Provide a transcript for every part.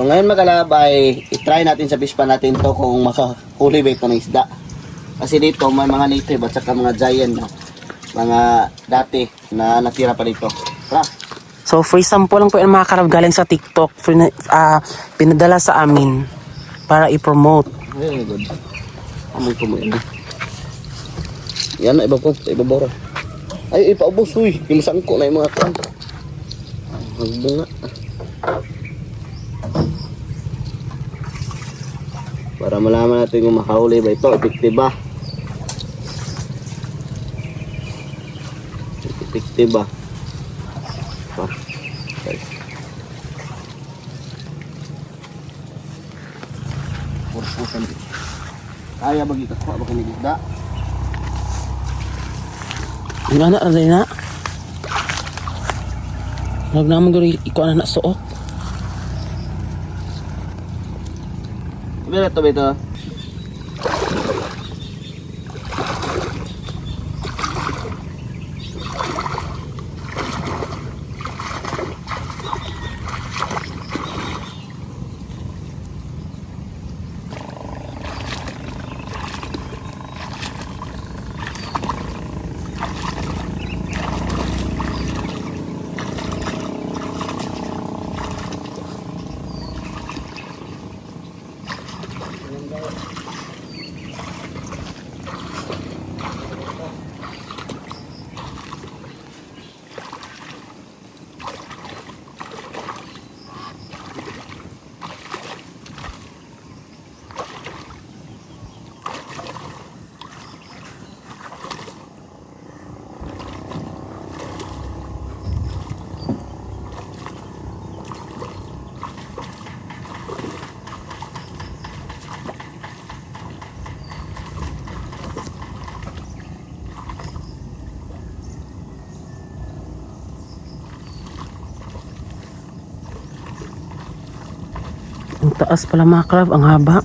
ngayon magalab ay i-try natin sa fish pan natin to kung makahuli ba ito ng isda. Kasi dito may mga native at saka mga giant na mga dati na natira pa dito. Tara. So free sample lang po yung mga kalab galing sa TikTok. Pinadala sa amin para i-promote. Very good. Amoy ko mo yun. Yan na iba ko. Ibabora. Ay ipaubos. Uy. Kimusangko na yung mga kan. Magbunga. Para malaman natin kung makahuli ba ito. Epektiba. Epektiba. Guys. Purpusan. Kaya bagi ka ko baka nigda. Yung anak na rin na. Huwag naman gawin ikaw na suot. Beto beto. Ang taas pala mga kalab, ang haba.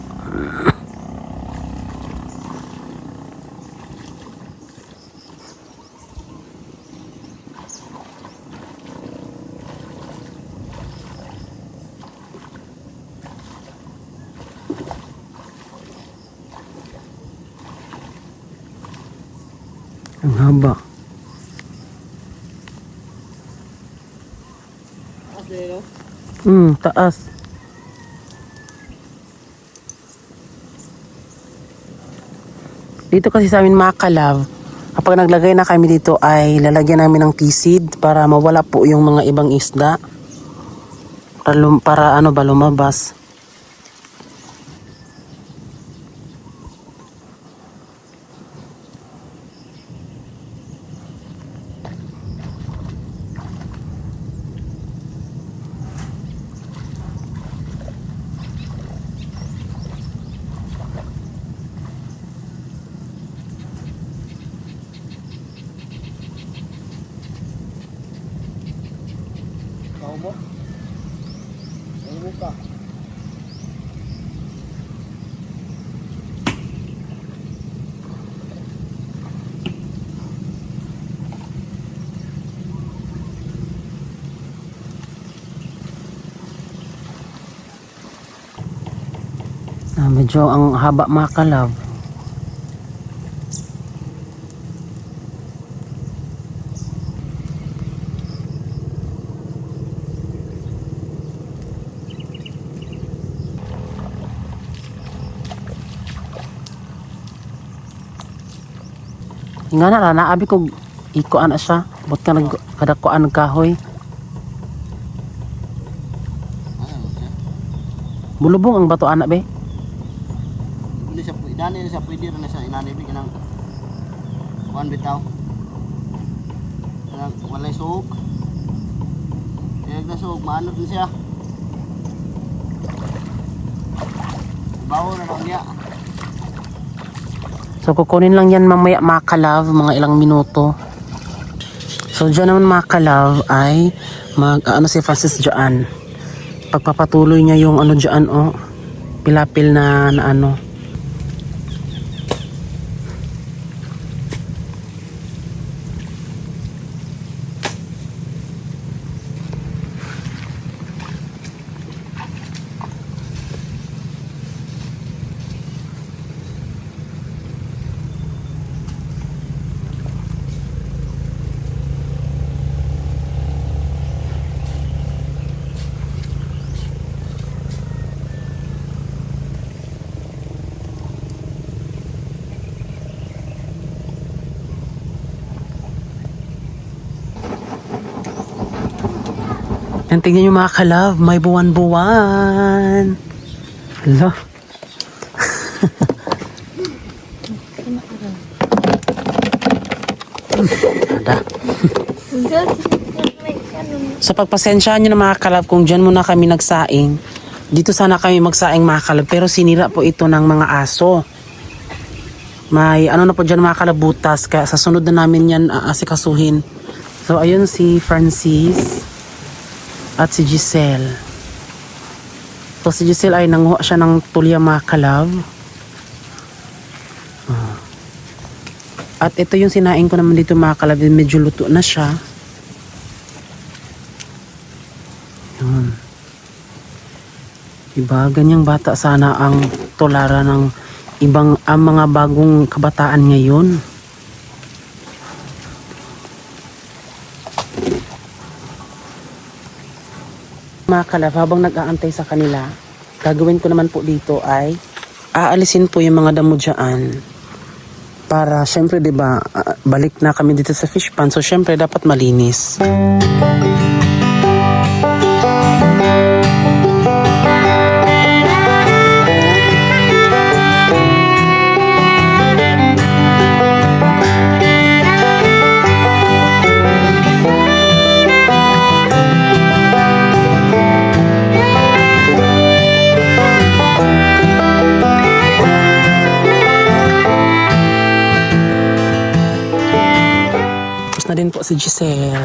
Ang haba. Taas. Dito kasi sa amin mga kalab, kapag naglagay na kami dito ay lalagyan namin ng pisid para mawala po yung mga ibang isda. Para ano ba lumabas. Kaubo. Kaubo ka. Medyo ang haba mga kalab. Nga na, naabi ko ikuan na siya. Ba't ka nagkadakuan ng kahoy? Bulubong ang bato anak be. Hindi siya idani siya pwede rin siya inanibig ng one bitaw. Nang walay suog. Kaya suog maano din siya. Bawo na lang niya. So kukunin lang yan mamaya mga kalab, mga ilang minuto. So dyan naman mga kalab ay ano si Francis dyan. Pagpapatuloy niya yung ano dyan pilapil na ano. Yan, tingnan nyo mga ka-love, may buwan-buwan. Hala. Ada. So pagpasensyaan nyo na mga ka-love kung dyan muna kami nagsaing. Dito sana kami magsaing mga ka-love, pero sinira po ito ng mga aso. May ano na po dyan mga ka-love, butas, kaya sa sunod na namin yan aasikasuhin. So ayun si Francis at si Giselle. So si Giselle ay nanguha siya ng tulya mga ka-love. At ito yung sinaing ko naman dito mga ka-love, medyo luto na siya. Yun. Diba, ganyang bata sana ang tulara ng ibang mga bagong kabataan ngayon. Mga ka-love, habang nag-aantay sa kanila, gagawin ko naman po dito ay aalisin po yung mga damo dyan. Para syempre 'di ba, balik na kami dito sa fish pond. So syempre dapat malinis. Na din po si Giselle.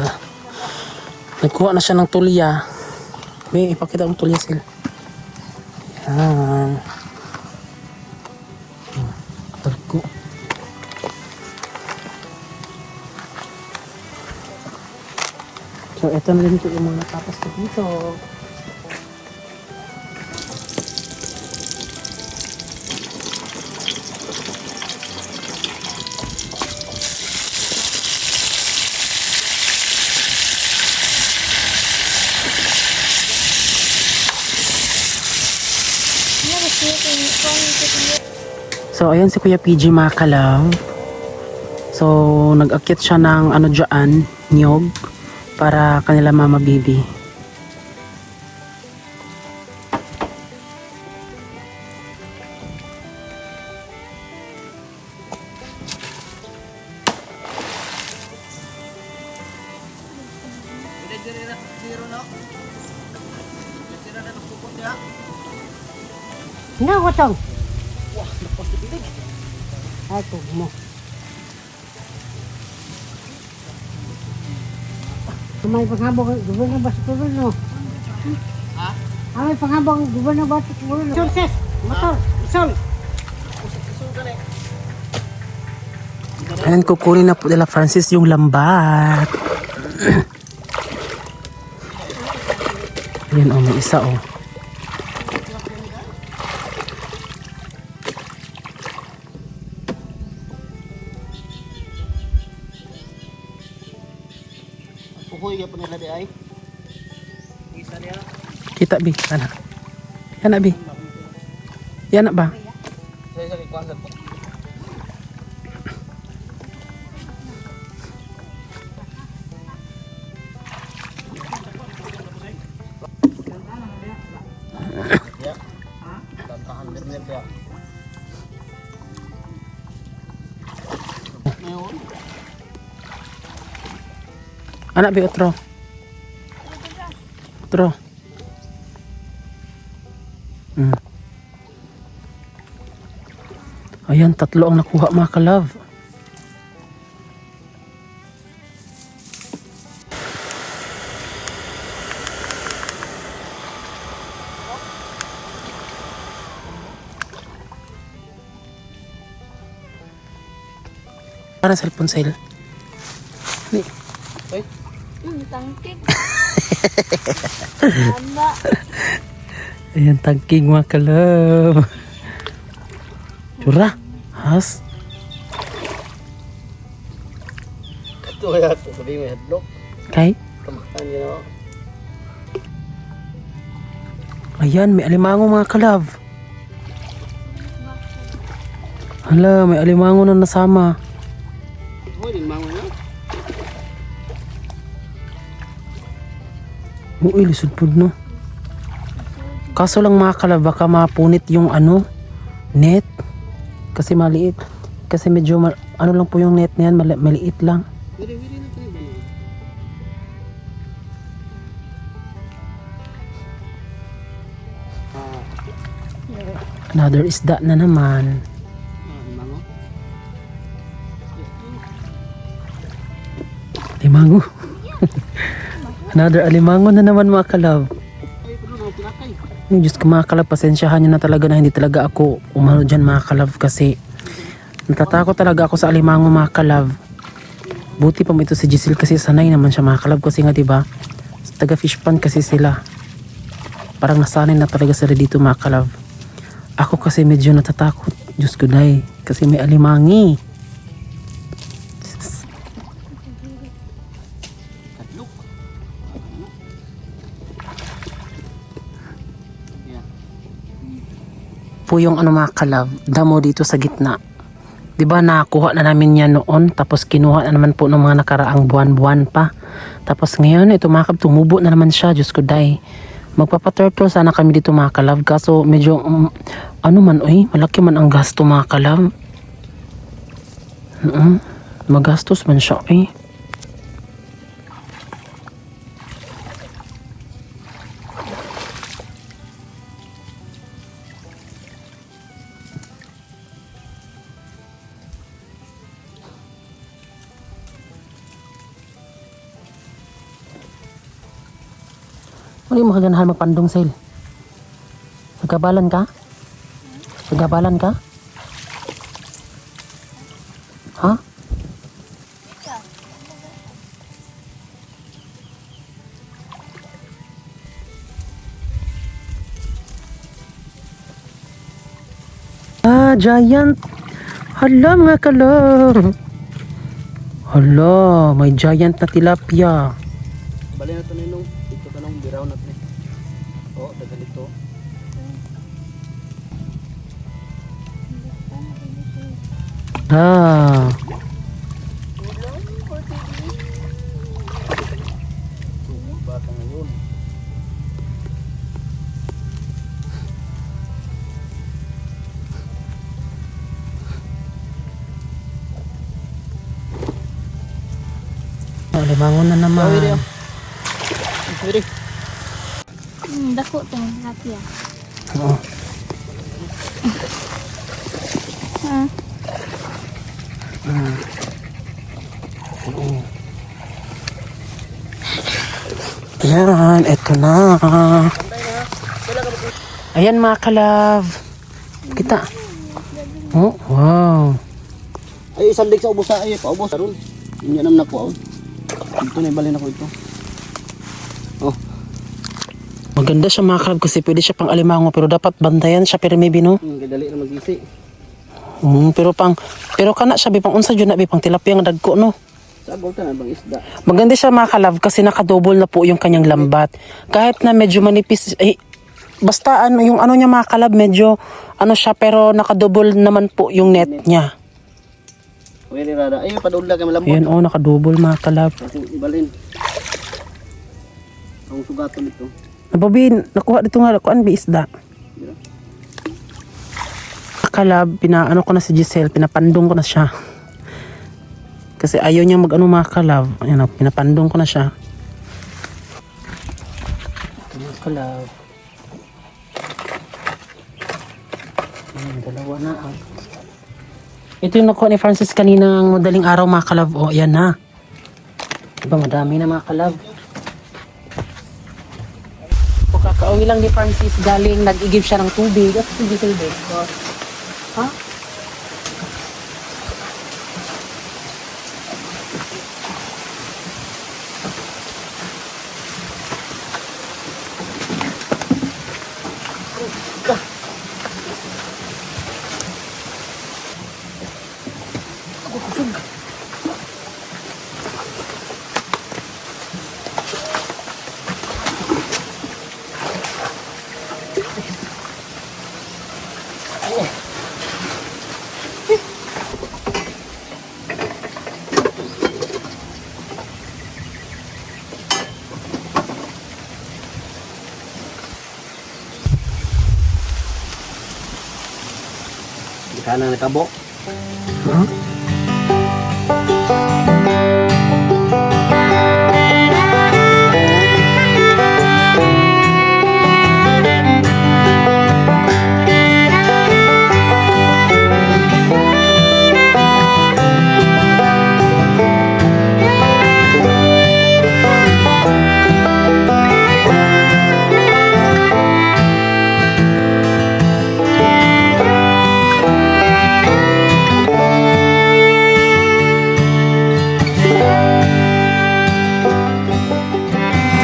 Nagkuha na siya ng tulya. May ipakita ang tulya, Sil. Yan. Talko. So, ito na din po yung mga tapas ko dito. So, ayan si Kuya PG mga ka-love. So, nag-akit siya ng ano dyan, niyog, para kanila mama baby. Na watong. Ay ko mo. May panghabang gobyerno ba sa tulo no? Ha? May panghabang gobyerno ba sa tulo no? Sources, motor, sol. Ayan, kukunin na po nila Francis yung lambat. Ayan may isa Puhoy ka pa nila di ay. Isa niya. Kita bi, kana. Kana bi. Yan na ba? Sa kikwasan po. Ya. Tantahan din niya. Ngayon. Anak bi otro. Otro. Ayan, tatlo ang nakuha mga ka-love. Para cellphone sale. Ni. Ay. Tangkig. Amba. Ayan, tangking mga ka-love. Curah. Has. Ito kaya sabi mo hadlok. Kay. Kamakan niyo. Ayan, may alimango mga ka-love. Hala, may alimango na nasama. Hoy, din mango niyo. Uy, lisod po no. Kaso lang mga kalab, baka mapunit yung ano, net. Kasi maliit. Kasi medyo, ano lang po yung net na yan, maliit lang. Another isda na naman. Alimango. Another alimango na naman mga kalab. Ay, Diyos ko mga kalab, pasensyahan nyo na talaga na hindi talaga ako umano dyan mga kalab kasi natatakot talaga ako sa alimango mga kalab. Buti pa mo ito si Giselle kasi sanay naman siya mga kalab kasi nga diba taga fish pond kasi sila. Parang nasanay na talaga sila dito mga kalab. Ako kasi medyo natatakot. Diyos ko dahi kasi may alimangi. Po yung ano mga kalab, damo dito sa gitna. 'Di ba nakuha na namin yan noon tapos kinuha na naman po ng mga nakaraang buwan-buwan pa. Tapos ngayon ito mga kalab, tumubo na naman siya. Diyos ko day. Magpapa-turtle sana kami dito mga kalab kaso medyo ano man malaki man ang gasto mga kalab. Magastos man siya Wala mo kaganahan magpandong sale. Sagabalan ka? Sagabalan ka? Ha? Giant. Hala mga kalab. Hala, may giant na tilapia. Bali na ito ninong. Ito ka nung biraw natin. Oo, dagan ito. Bata ngayon. Limangon na naman. Pwede. Dako to, tilapia. Oo. Yan, eto na. Ayan mga kalab. Kita. Oh, wow. Ay, isang lig sa ubos na. Ay, paubos. Aron. Hindi naman nakuha. Ito na ibalin ako ito. Oh. Maganda siya mga kalab kasi pwede siya pang alimango pero dapat bantayan siya pero maybe no. Kadali na mag-isi. Pero kana siya bipang unsa jud na bipang tilapia nga dagko no. Sagol ka na bang isda. Maganda siya mga kalab kasi nakadouble na po yung kanyang lambat. Kahit na medyo manipis basta ano yung ano niya mga kalab medyo ano siya pero nakadouble naman po yung net niya. Pwede rada. Ay, padula ka malambot. Ayan nakadouble mga kalab. Kasi ibalin. Ang sugaton ito. Nababin, nakuha dito nga kuan bi isda. Kalab, pinaano ko na si Giselle, pinapandong ko na siya. Kasi ayaw niya mag-ano mga kalab. Ayan, pinapandong ko na siya. Ito mga kalab. Ayan, dalawa na. Ito yung nakuha ni Francis kaninang madaling araw mga kalab. O, ayan na. Diba, madami na mga kalab. O, kakauwi lang ni Francis galing nag-igib siya ng tubig. At si Giselle din. So, ha? Kanang nakabok. Huh?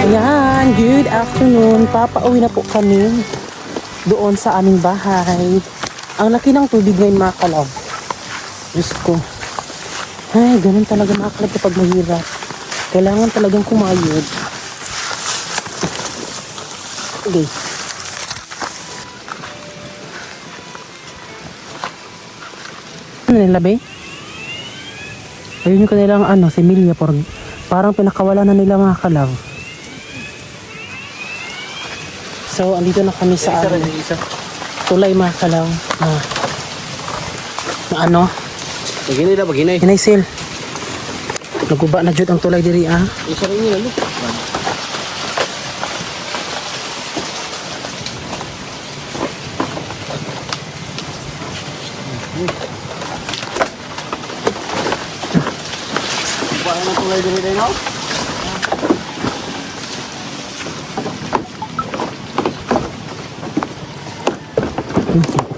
Ayan, good afternoon. Papauwi na po kami doon sa aming bahay. Ang laki ng tubig ngayon mga kalab. Diyos ko. Ay, ganun talaga mga kalab kapag mahirap. Kailangan talagang kumayod. Okay. Ano nila ba? Ayun yung kanilang si Emilia. Parang pinakawala na nila mga kalab. So, andito na kami sa tulay mga kalaw. Na Baginay na, baginay. Hinay sil. Naguba na jud ang tulay diri ah. Isa rin nila, look. Buwan na tulay diri tayo, no?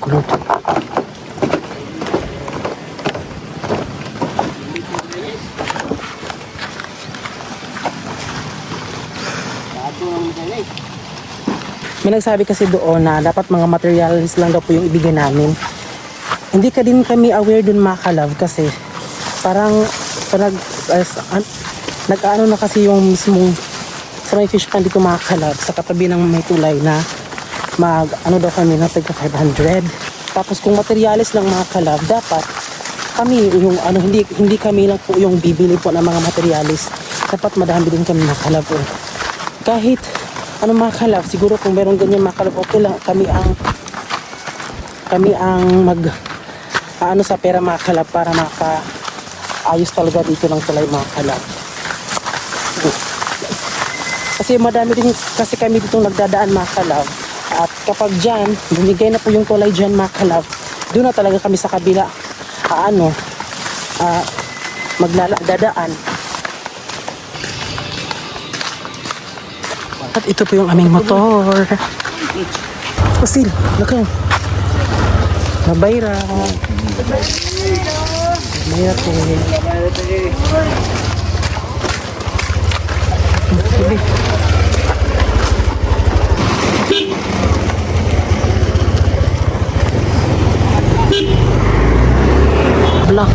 Kulot. May nagsabi kasi doon na dapat mga materials lang daw po yung ibigay namin. Hindi ka din kami aware dun mga kalab kasi parang nag-ano na kasi yung mismong sa may fish pond dito mga kalab sa katabi ng may tulay na daw kami na tagka 500. Tapos kung materials lang mga kalab, dapat kami yung hindi kami lang po yung bibili po ng mga materials. Dapat madami din kami mga kalab po. Kahit mga kalab, siguro kung meron ganyan mga kalab, okay lang kami ang sa pera mga kalab para makaayos talaga dito ng tulay mga kalab. Kasi madami din kasi kami dito nagdadaan mga kalab. At kapag dyan, bumigay na po yung tulay dyan mga kalab, doon na talaga kami sa kabila dadaan. At ito po yung aming motor. Usil, lakaw. Mabayra. Mabayra po. Sige. Blah.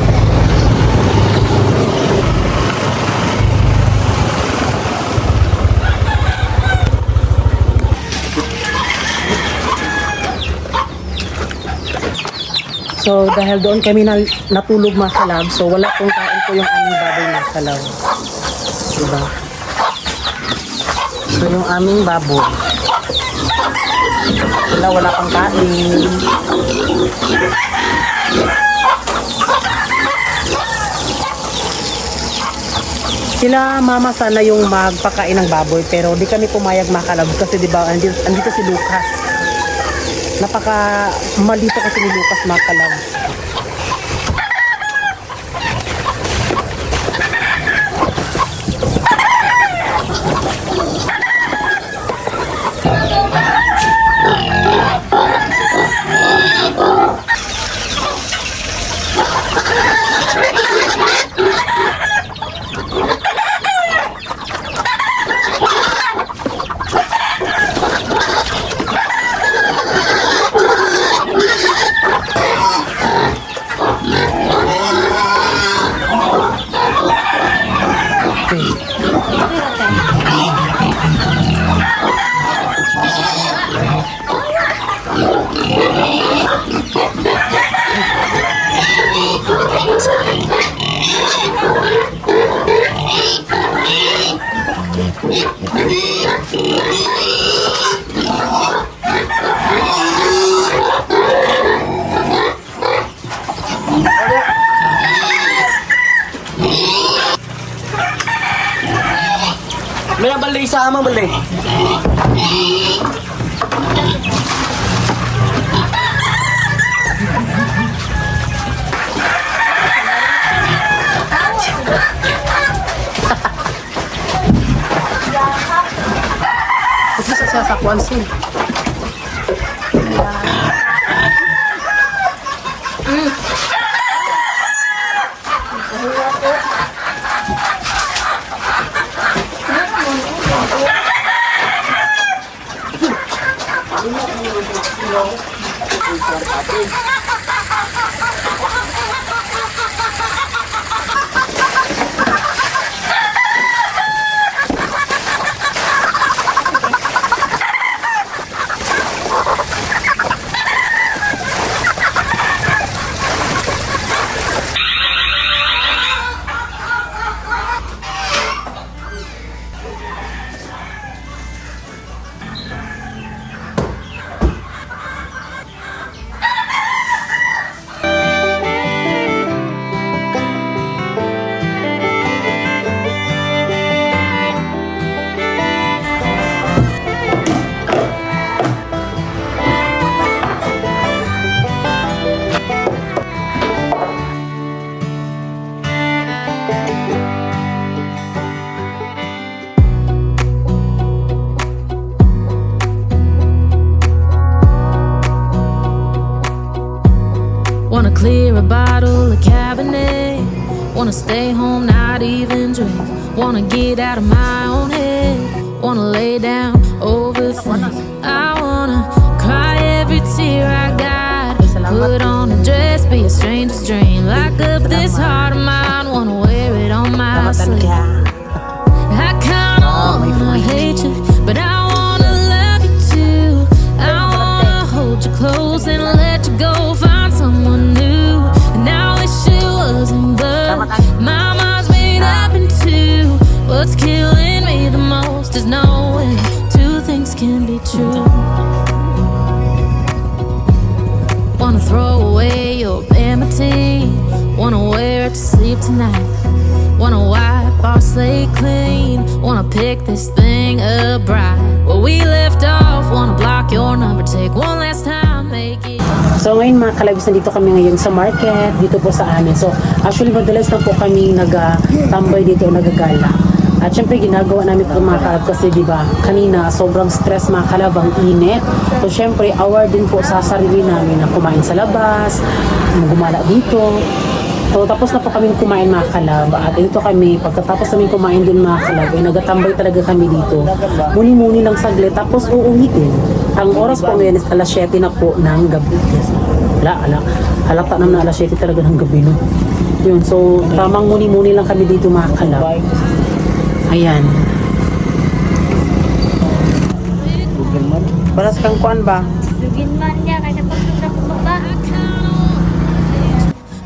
So dahil doon kami natulog mga kalab, so wala pong kain po yung aming baboy mga kalab. Diba? So yung aming baboy, wala pang kain. Sila mama sana yung magpakain ng baboy pero di kami pumayag mga kalab kasi diba andito si Lucas. Malito kasi ni Lucas mga kalab. balde, isa amang balde. Kasi sa sakwan sin. Wanna clear a bottle of Cabernet. Wanna stay home, not even drink. Wanna get out of my own head. Wanna lay down, overthink. I wanna cry every tear I got. Put on a dress, be a stranger's dream. Lock up this heart of mine. Wanna wear it on my sleeve. I kinda wanna hate you, but I wanna love you too. I wanna hold you close and let you go. Find someone new. And I wish it wasn't, but my mind's made up in two. What's killing me the most is knowing two things can be true. Wanna throw away your vanity. Wanna wear it to sleep tonight. Wanna wipe our slate clean. Wanna pick this thing up right where we left off. Wanna block your number, take one last time, make it. So ngayon mga kalabs, nandito kami ngayon sa market, dito po sa amin. So actually madalas na po kami nag-tambay dito o nagagala. At syempre ginagawa namin ito mga kalab kasi diba kanina sobrang stress mga kalab, ang init. So syempre aware din po sa sarili namin na kumain sa labas, gumala dito. So tapos na po kaming kumain mga kalab at dito kami, pagkatapos namin kumain din mga kalab ay nagatambay talaga kami dito. Muni-muni lang saglit tapos uuwi din. Ang oras po ngayon is alas 7 na po ng gabi. Yes. Halata naman na alas 7 talaga ng gabi no. Yun, so tamang muni-muni lang kami dito mga kalab. Ayan. Paras kang kuan ba? Dugin man niya, kaya pagtugna ko ba?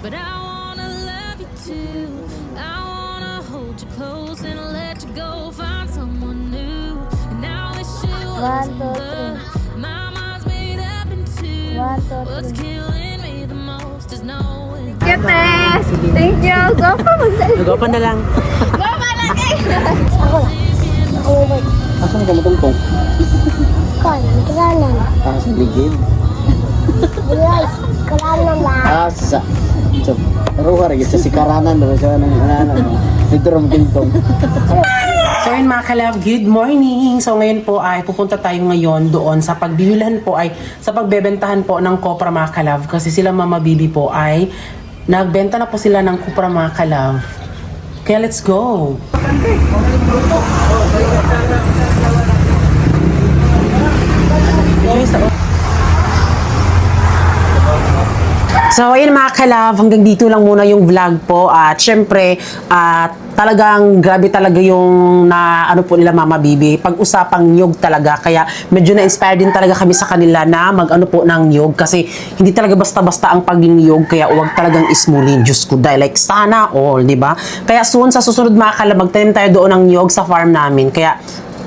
But I wanna love you too. I wanna hold you close and let you go. Find someone new. And I wish it was 1, 2, 3. my mind's made up in two. 1, 2, 3. What's killing me the most is knowing. Kete! Thank you! Go pa magdala! Nagapan na lang. Go pa lagi! Ako. Oh my. Asan ka matungtong? Kon, kalanan. Sa ligid. Yes, kalanan lang. So, ruha rin sa sikaranan doon sa dito rin magintong. So yun mga kalab, good morning! So ngayon po ay pupunta tayo ngayon doon sa pagbibilhan po ay sa pagbebentahan po ng kopra mga kalab kasi sila Mama Bibi po ay nagbenta na po sila ng kopra mga kalab. Kaya let's go! So ayun mga kalab, hanggang dito lang muna yung vlog po at syempre talagang grabe talaga yung na ano po nila Mama Bibi, pag-usapang nyog talaga, kaya medyo na-inspire din talaga kami sa kanila na mag-ano po ng nyog kasi hindi talaga basta-basta ang pag-nyog, kaya huwag talagang ismulin, Diyos ko, dahil like sana all, di ba? Kaya soon sa susunod mga kalab, magtanim tayo doon ng nyog sa farm namin, kaya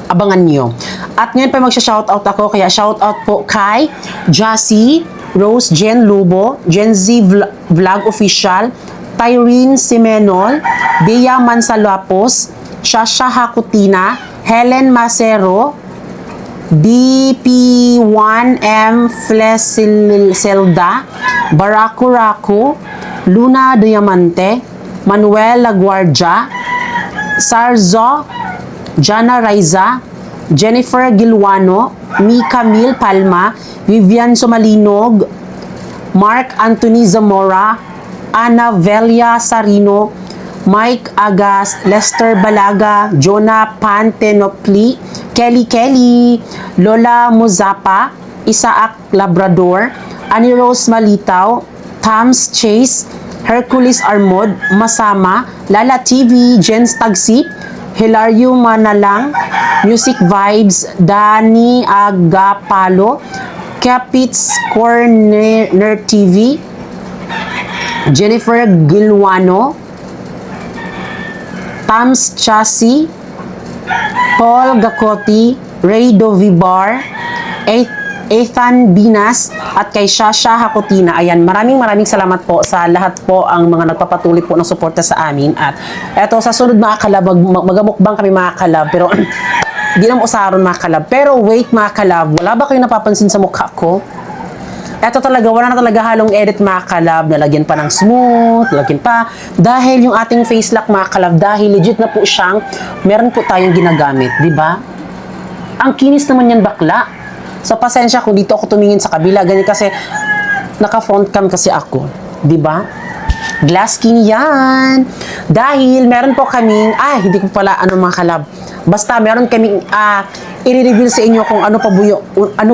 abangan nyo. At ngayon pa magsha-shoutout ako, kaya shoutout po kay Jassy, Rose Jen Lubo, Gen Z Vlog Official, Tyrene Simenol, Bea Mansalapos, Shasha Hakutina, Helen Macero, BP1M Flesilda, Baraku Raku, Luna Diamante, Manuel Laguardia, Sarzo, Jana Raiza, Jennifer Gilwano, Mika Mil Palma, Vivian Somalinog, Mark Anthony Zamora, Ana Velia Sarino, Mike Agas, Lester Balaga, Jonah Pantenopli, Kelly, Lola Muzapa, Isaac Labrador, Annie Rose Malitaw, Tams Chase, Hercules Armod, Masama, Lala TV, Jens Tagsip, Hilario Manalang, Music Vibes, Dani Agapalo, Capits Corner TV, Jennifer Gilwano, Tams Chassi, Paul Gakoti, Ray Dovibar, Ethan Binas, at kay Shasha Hakotina. Ayan, maraming salamat po sa lahat po ang mga nagpapatuloy po ng suporta sa amin. At eto, sa sunod mga kalab, magamukbang kami mga kalab, pero di naman usaron mga kalab. Pero wait mga kalab, wala ba kayo napapansin sa mukha ko? Eto talaga, wala na talaga halong edit mga kalab, nalagyan pa ng smooth, nalagyan pa. Dahil yung ating face lock mga kalab, dahil legit na po siyang, meron po tayong ginagamit, di ba? Ang kinis naman yan bakla. So pasensya kung dito ako tumingin sa kabila, ganyan kasi naka-front cam kasi ako, di ba? Glass skin yan. Dahil meron po kaming, hindi ko pala mga kalab. Basta meron kaming i-reveal sa inyo kung ano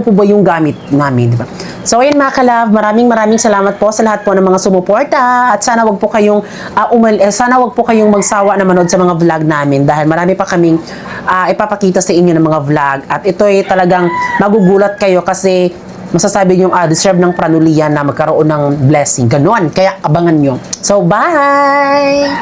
po ba yung gamit namin, di ba? So ayun mga kalab, maraming salamat po sa lahat po ng mga sumuporta at sana wag po kayong magsawa na manood sa mga vlog namin dahil marami pa kaming ipapakita sa inyo ng mga vlog at ito ay talagang magugulat kayo kasi masasabi nyo deserve ng pranulian na magkaroon ng blessing. Ganon, kaya abangan nyo. So bye!